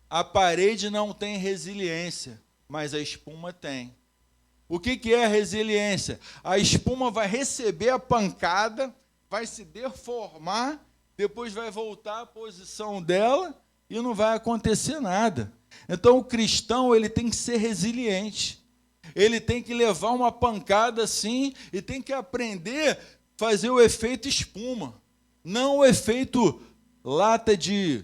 A parede não tem resiliência, mas a espuma tem. O que é a resiliência? A espuma vai receber a pancada, vai se deformar, depois vai voltar à posição dela e não vai acontecer nada. Então, o cristão, ele tem que ser resiliente. Ele tem que levar uma pancada assim e tem que aprender a fazer o efeito espuma, não o efeito lata de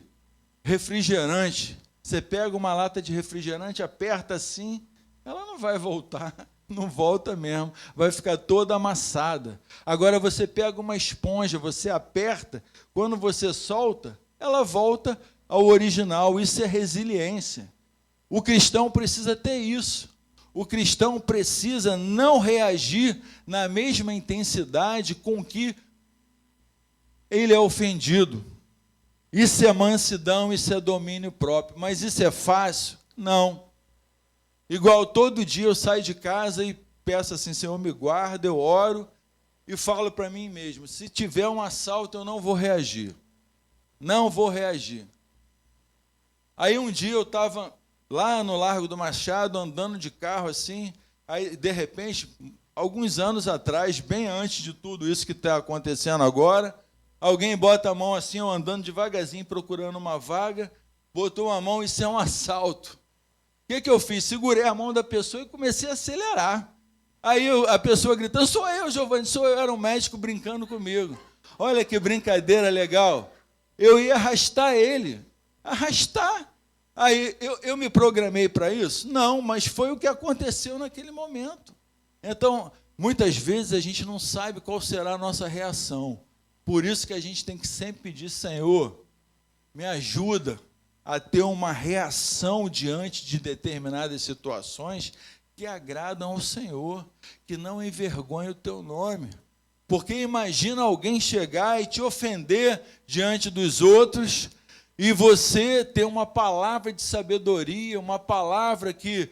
refrigerante. Você pega uma lata de refrigerante, aperta assim, ela não vai voltar, não volta mesmo, vai ficar toda amassada. Agora você pega uma esponja, você aperta, quando você solta, ela volta ao original. Isso é resiliência. O cristão precisa ter isso. O cristão precisa não reagir na mesma intensidade com que ele é ofendido. Isso é mansidão, isso é domínio próprio. Mas isso é fácil? Não. Igual todo dia eu saio de casa e peço assim, Senhor, me guarda, eu oro e falo para mim mesmo, se tiver um assalto eu não vou reagir. Não vou reagir. Aí um dia eu estava lá no Largo do Machado, andando de carro assim, aí de repente, alguns anos atrás, bem antes de tudo isso que está acontecendo agora, alguém bota a mão assim, eu andando devagarzinho, procurando uma vaga, botou a mão, isso é um assalto. O que eu fiz? Segurei a mão da pessoa e comecei a acelerar. Aí a pessoa gritando, sou eu, Giovanni, sou eu, era um médico brincando comigo. Olha que brincadeira legal. Eu ia arrastar ele, arrastar. Aí, eu me programei para isso? Não, mas foi o que aconteceu naquele momento. Então, muitas vezes a gente não sabe qual será a nossa reação. Por isso que a gente tem que sempre pedir, Senhor, me ajuda a ter uma reação diante de determinadas situações que agradam ao Senhor, que não envergonhe o teu nome. Porque imagina alguém chegar e te ofender diante dos outros, e você ter uma palavra de sabedoria, uma palavra que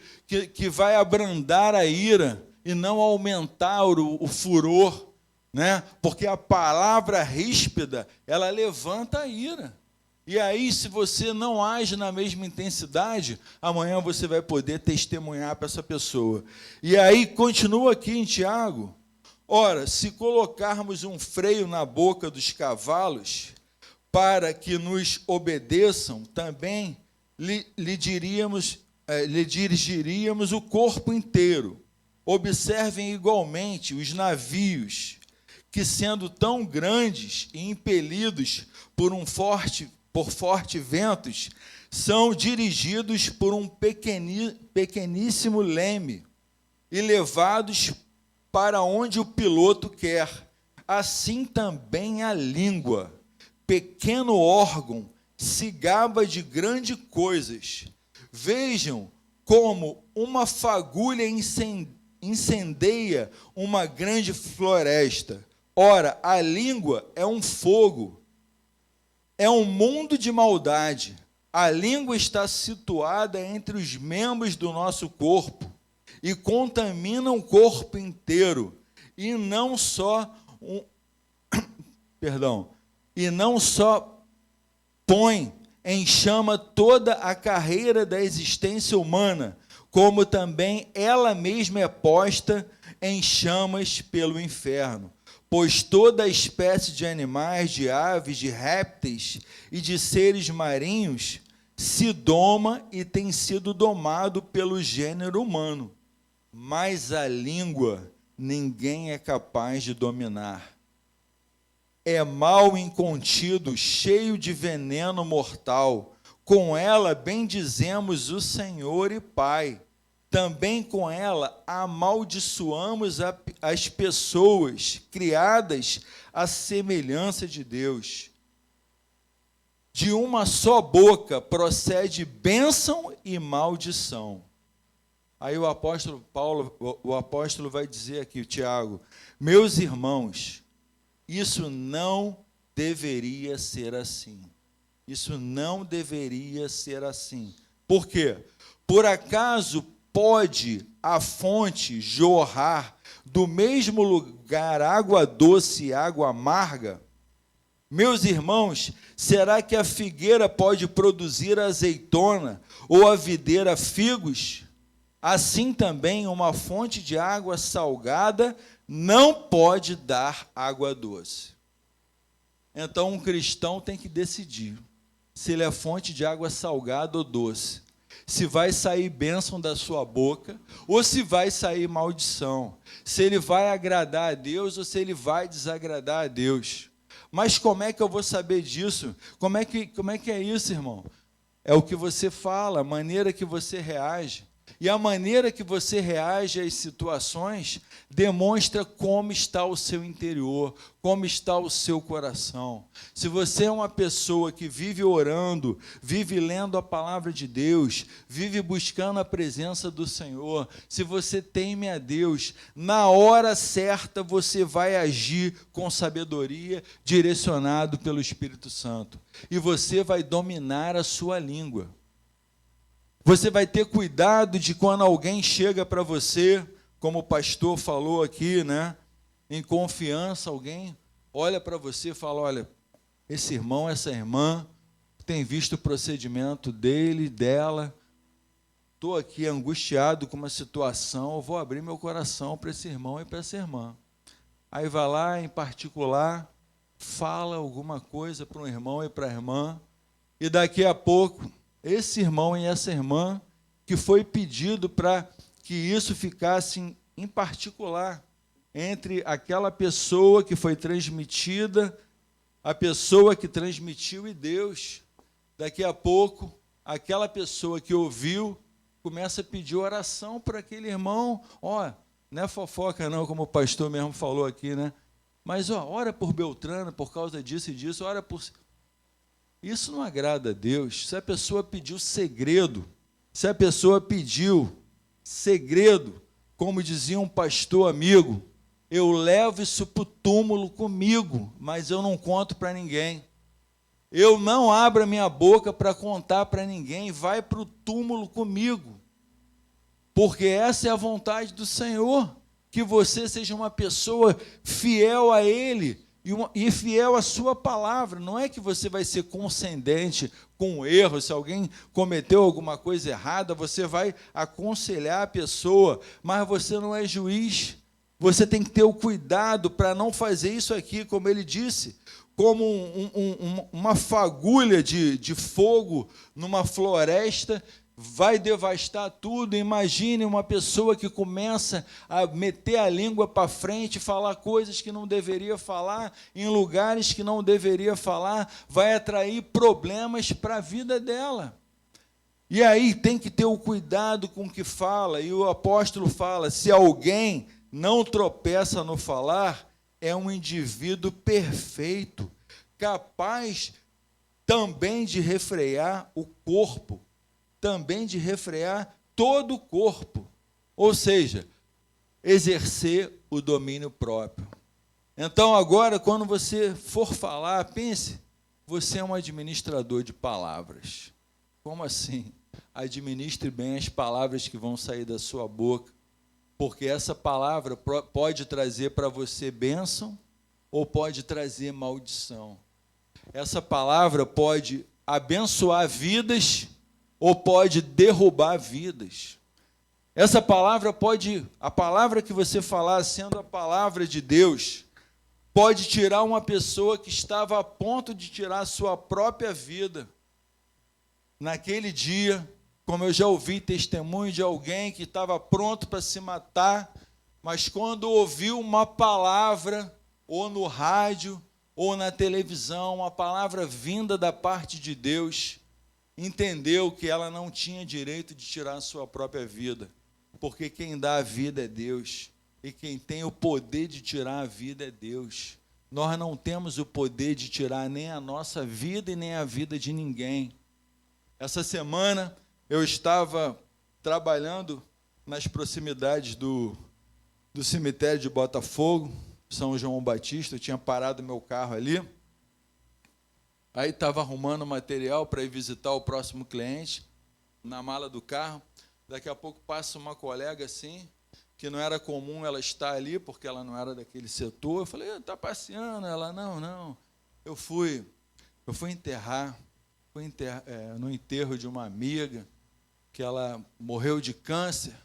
vai abrandar a ira e não aumentar o furor, né? Porque a palavra ríspida, ela levanta a ira. E aí, se você não age na mesma intensidade, amanhã você vai poder testemunhar para essa pessoa. E aí, continua aqui em Tiago. Ora, se colocarmos um freio na boca dos cavalos para que nos obedeçam, também lhe dirigiríamos o corpo inteiro. Observem igualmente os navios, que sendo tão grandes e impelidos por fortes ventos, são dirigidos por um pequeníssimo leme e levados para onde o piloto quer. Assim também a língua, pequeno órgão se gaba de grandes coisas. Vejam como uma fagulha incendeia uma grande floresta. Ora, a língua é um fogo, é um mundo de maldade. A língua está situada entre os membros do nosso corpo e contamina o corpo inteiro, e não só põe em chama toda a carreira da existência humana, como também ela mesma é posta em chamas pelo inferno. Pois toda a espécie de animais, de aves, de répteis e de seres marinhos se doma e tem sido domado pelo gênero humano. Mas a língua ninguém é capaz de dominar. É mal incontido, cheio de veneno mortal. Com ela bendizemos o Senhor e Pai. Também com ela amaldiçoamos as pessoas criadas à semelhança de Deus. De uma só boca procede bênção e maldição. Aí o apóstolo Paulo, o apóstolo vai dizer aqui, Tiago: meus irmãos, isso não deveria ser assim. Isso não deveria ser assim. Por quê? Por acaso pode a fonte jorrar do mesmo lugar água doce e água amarga? Meus irmãos, será que a figueira pode produzir azeitona ou a videira figos? Assim também uma fonte de água salgada não pode dar água doce. Então um cristão tem que decidir se ele é fonte de água salgada ou doce, se vai sair bênção da sua boca ou se vai sair maldição, se ele vai agradar a Deus ou se ele vai desagradar a Deus. Mas como é que eu vou saber disso? Como é que é isso, irmão? É o que você fala, a maneira que você reage. E a maneira que você reage às situações demonstra como está o seu interior, como está o seu coração. Se você é uma pessoa que vive orando, vive lendo a palavra de Deus, vive buscando a presença do Senhor, se você teme a Deus, na hora certa você vai agir com sabedoria, direcionado pelo Espírito Santo. E você vai dominar a sua língua. Você vai ter cuidado de quando alguém chega para você, como o pastor falou aqui, né? Em confiança, alguém olha para você e fala: olha, esse irmão, essa irmã, tem visto o procedimento dele, dela, estou aqui angustiado com uma situação, eu vou abrir meu coração para esse irmão e para essa irmã. Aí vai lá, em particular, fala alguma coisa para um irmão e para a irmã, e daqui a pouco esse irmão e essa irmã, que foi pedido para que isso ficasse em particular, entre aquela pessoa que foi transmitida, a pessoa que transmitiu e Deus. Daqui a pouco, aquela pessoa que ouviu, começa a pedir oração para aquele irmão. Ó, não é fofoca não, como o pastor mesmo falou aqui, né? Mas, ó, ora por Beltrano, por causa disso e disso, ora por... Isso não agrada a Deus. Se a pessoa pediu segredo, como dizia um pastor amigo, eu levo isso para o túmulo comigo, mas eu não conto para ninguém. Eu não abro a minha boca para contar para ninguém, vai para o túmulo comigo. Porque essa é a vontade do Senhor, que você seja uma pessoa fiel a Ele, e fiel à sua palavra. Não é que você vai ser condescendente com o erro. Se alguém cometeu alguma coisa errada, você vai aconselhar a pessoa, mas você não é juiz. Você tem que ter o cuidado para não fazer isso aqui, como ele disse, como uma fagulha de fogo numa floresta, vai devastar tudo. Imagine uma pessoa que começa a meter a língua para frente, falar coisas que não deveria falar, em lugares que não deveria falar, vai atrair problemas para a vida dela. E aí tem que ter o cuidado com o que fala, e o apóstolo fala: se alguém não tropeça no falar, é um indivíduo perfeito, capaz também de refrear o corpo, também de refrear todo o corpo, ou seja, exercer o domínio próprio. Então, agora, quando você for falar, pense, você é um administrador de palavras. Como assim? Administre bem as palavras que vão sair da sua boca, porque essa palavra pode trazer para você bênção ou pode trazer maldição. Essa palavra pode abençoar vidas ou pode derrubar vidas. Essa palavra a palavra que você falar, sendo a palavra de Deus, pode tirar uma pessoa que estava a ponto de tirar a sua própria vida. Naquele dia, como eu já ouvi testemunho de alguém que estava pronto para se matar, mas quando ouviu uma palavra, ou no rádio, ou na televisão, uma palavra vinda da parte de Deus, entendeu que ela não tinha direito de tirar a sua própria vida, porque quem dá a vida é Deus, e quem tem o poder de tirar a vida é Deus. Nós não temos o poder de tirar nem a nossa vida e nem a vida de ninguém. Essa semana eu estava trabalhando nas proximidades do cemitério de Botafogo, São João Batista. Eu tinha parado meu carro ali, aí estava arrumando material para ir visitar o próximo cliente, na mala do carro. Daqui a pouco passa uma colega assim, que não era comum ela estar ali, porque ela não era daquele setor. Eu falei, está passeando? Ela, não. Eu fui enterrar, no enterro de uma amiga, que ela morreu de câncer,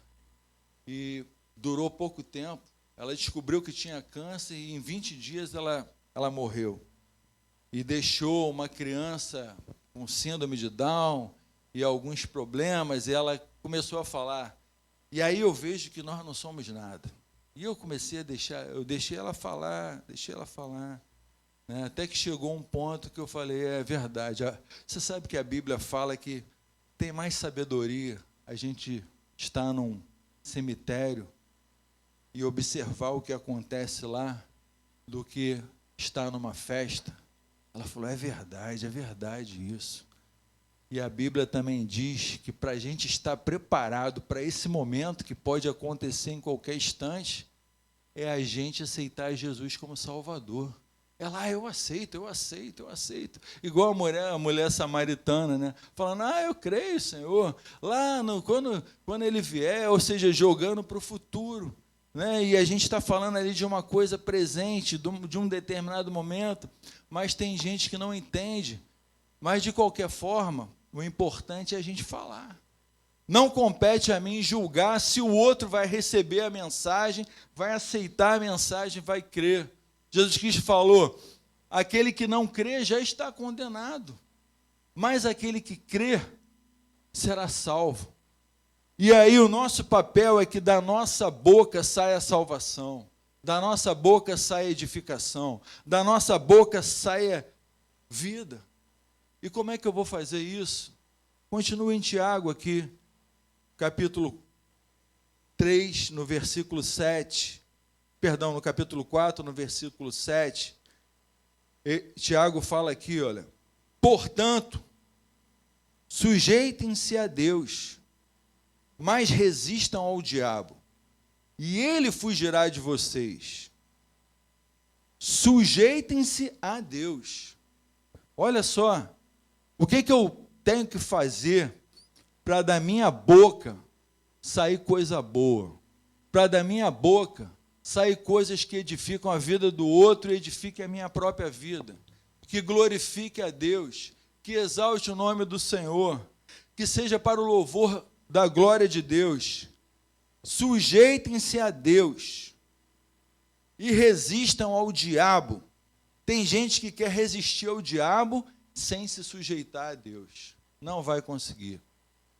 e durou pouco tempo. Ela descobriu que tinha câncer, e em 20 dias ela morreu. E deixou uma criança com síndrome de Down, e alguns problemas, e ela começou a falar. E aí eu vejo que nós não somos nada. E eu comecei a deixei ela falar, né? Até que chegou um ponto que eu falei, é verdade. Você sabe que a Bíblia fala que tem mais sabedoria a gente estar num cemitério e observar o que acontece lá do que estar numa festa. Ela falou, é verdade isso. E a Bíblia também diz que para a gente estar preparado para esse momento, que pode acontecer em qualquer instante, é a gente aceitar Jesus como Salvador. Ela, eu aceito. Igual a mulher samaritana, né? Falando, eu creio, Senhor. Lá, quando Ele vier, ou seja, jogando para o futuro. Né? E a gente está falando ali de uma coisa presente, de um determinado momento, mas tem gente que não entende. Mas, de qualquer forma, o importante é a gente falar. Não compete a mim julgar se o outro vai receber a mensagem, vai aceitar a mensagem, vai crer. Jesus Cristo falou, aquele que não crê já está condenado, mas aquele que crê será salvo. E aí o nosso papel é que da nossa boca saia a salvação, da nossa boca saia a edificação, da nossa boca saia vida. E como é que eu vou fazer isso? Continua em Tiago aqui, capítulo 3, no versículo 7. Perdão, no capítulo 4, no versículo 7. Tiago fala aqui, olha. Portanto, sujeitem-se a Deus, mas resistam ao diabo, e ele fugirá de vocês. Sujeitem-se a Deus. Olha só. O que eu tenho que fazer para da minha boca sair coisa boa? Para da minha boca sair coisas que edificam a vida do outro e edifiquem a minha própria vida, que glorifique a Deus, que exalte o nome do Senhor, que seja para o louvor da glória de Deus. Sujeitem-se a Deus e resistam ao diabo. Tem gente que quer resistir ao diabo sem se sujeitar a Deus. Não vai conseguir.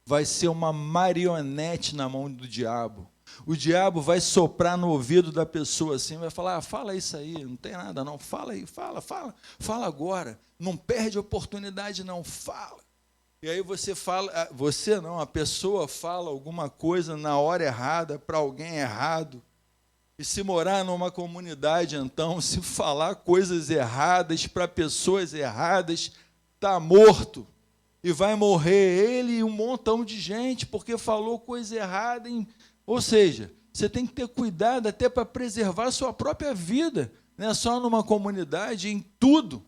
Vai ser uma marionete na mão do diabo. O diabo vai soprar no ouvido da pessoa assim, vai falar, fala isso aí, não tem nada não, fala aí, fala agora, não perde a oportunidade não, fala. E aí você fala, a pessoa fala alguma coisa na hora errada, para alguém errado. E se morar numa comunidade, então, se falar coisas erradas para pessoas erradas, está morto. E vai morrer ele e um montão de gente, porque falou coisa errada. Ou seja, você tem que ter cuidado até para preservar a sua própria vida, não é só numa comunidade, em tudo,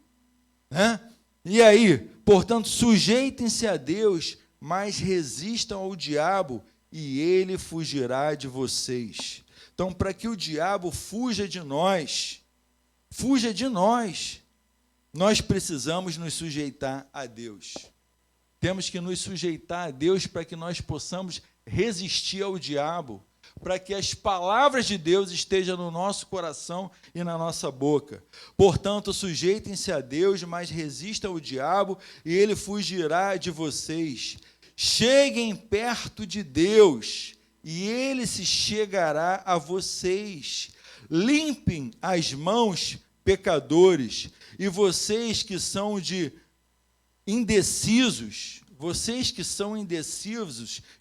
né? E aí, portanto, sujeitem-se a Deus, mas resistam ao diabo, e ele fugirá de vocês. Então, para que o diabo fuja de nós, nós precisamos nos sujeitar a Deus. Temos que nos sujeitar a Deus para que nós possamos resistir ao diabo, para que as palavras de Deus estejam no nosso coração e na nossa boca. Portanto, sujeitem-se a Deus, mas resistam ao diabo, e ele fugirá de vocês. Cheguem perto de Deus, e ele se chegará a vocês. Limpem as mãos, pecadores, e vocês que são indecisos,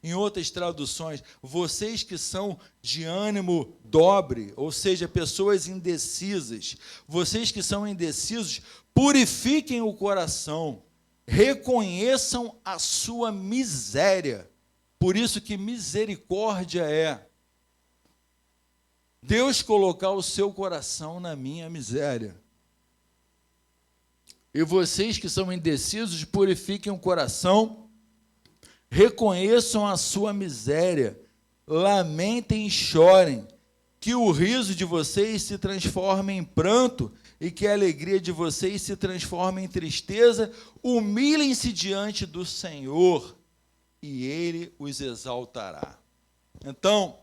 em outras traduções, vocês que são de ânimo dobre, ou seja, pessoas indecisas, vocês que são indecisos, purifiquem o coração, reconheçam a sua miséria. Por isso que misericórdia é Deus colocar o seu coração na minha miséria. E vocês que são indecisos, purifiquem o coração, reconheçam a sua miséria, lamentem e chorem, que o riso de vocês se transforme em pranto e que a alegria de vocês se transforme em tristeza. Humilhem-se diante do Senhor e Ele os exaltará. Então,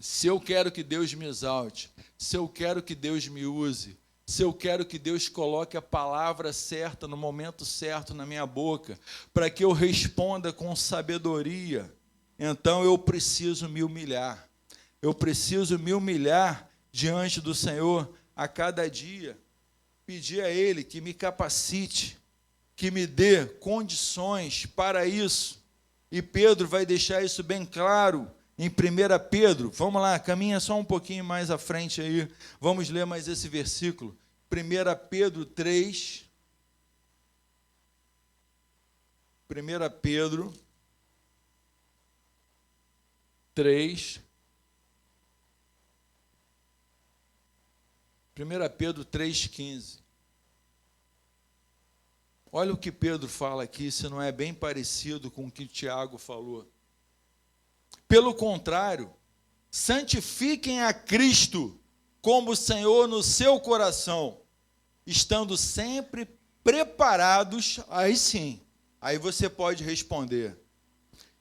se eu quero que Deus me exalte, se eu quero que Deus me use, se eu quero que Deus coloque a palavra certa no momento certo na minha boca, para que eu responda com sabedoria, então eu preciso me humilhar. Eu preciso me humilhar diante do Senhor a cada dia, pedir a Ele que me capacite, que me dê condições para isso. E Pedro vai deixar isso bem claro em 1 Pedro. Vamos lá, caminha só um pouquinho mais à frente aí. Vamos ler mais esse versículo. 1 Pedro 3. 1 Pedro 3. 1 Pedro 3,15. Olha o que Pedro fala aqui, se não é bem parecido com o que Tiago falou. Pelo contrário, santifiquem a Cristo como Senhor no seu coração, estando sempre preparados, aí sim, aí você pode responder.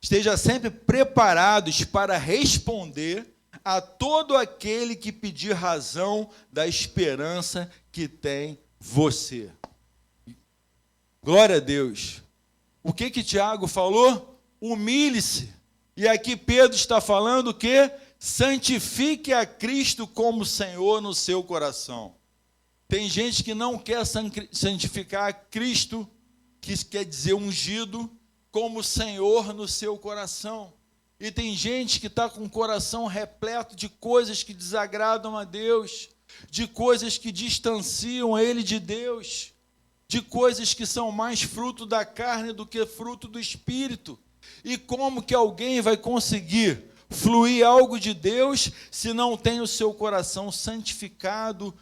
Esteja sempre preparados para responder a todo aquele que pedir razão da esperança que tem você. Glória a Deus. O que Tiago falou? Humilhe-se. E aqui Pedro está falando que santifique a Cristo como Senhor no seu coração. Tem gente que não quer santificar a Cristo, que quer dizer ungido, como Senhor no seu coração. E tem gente que está com o coração repleto de coisas que desagradam a Deus, de coisas que distanciam Ele de Deus, de coisas que são mais fruto da carne do que fruto do Espírito. E como que alguém vai conseguir fluir algo de Deus se não tem o seu coração santificado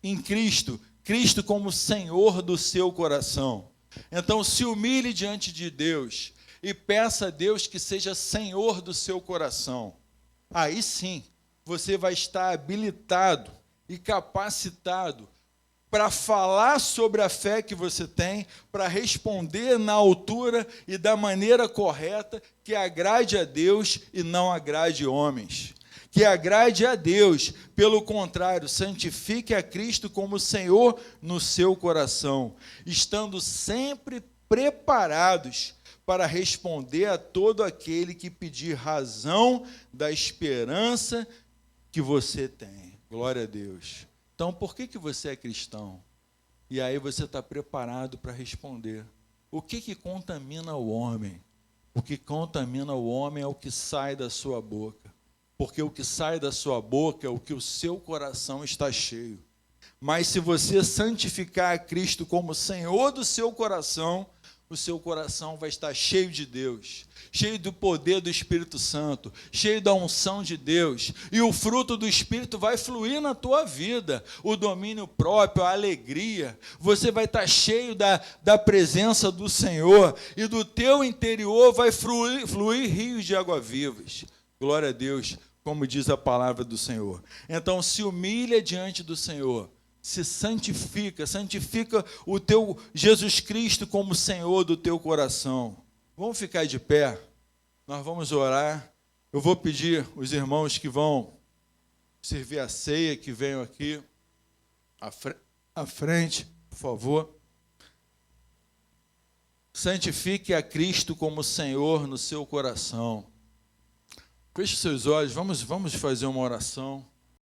em Cristo, Cristo como Senhor do seu coração? Então se humilhe diante de Deus e peça a Deus que seja Senhor do seu coração. Aí sim, você vai estar habilitado e capacitado para falar sobre a fé que você tem, para responder na altura e da maneira correta, que agrade a Deus e não agrade homens. Que agrade a Deus, pelo contrário, santifique a Cristo como Senhor no seu coração, estando sempre preparados para responder a todo aquele que pedir razão da esperança que você tem. Glória a Deus. Então, por que você é cristão? E aí você está preparado para responder. O que contamina o homem? O que contamina o homem é o que sai da sua boca. Porque o que sai da sua boca é o que o seu coração está cheio. Mas se você santificar a Cristo como Senhor do seu coração, o seu coração vai estar cheio de Deus, cheio do poder do Espírito Santo, cheio da unção de Deus, e o fruto do Espírito vai fluir na tua vida, o domínio próprio, a alegria, você vai estar cheio da presença do Senhor, e do teu interior vai fluir rios de água vivas. Glória a Deus, como diz a palavra do Senhor. Então se humilha diante do Senhor, se santifica o teu Jesus Cristo como Senhor do teu coração. Vamos ficar de pé, nós vamos orar. Eu vou pedir os irmãos que vão servir a ceia, que venham aqui à frente, por favor. Santifique a Cristo como Senhor no seu coração. Feche seus olhos, vamos fazer uma oração.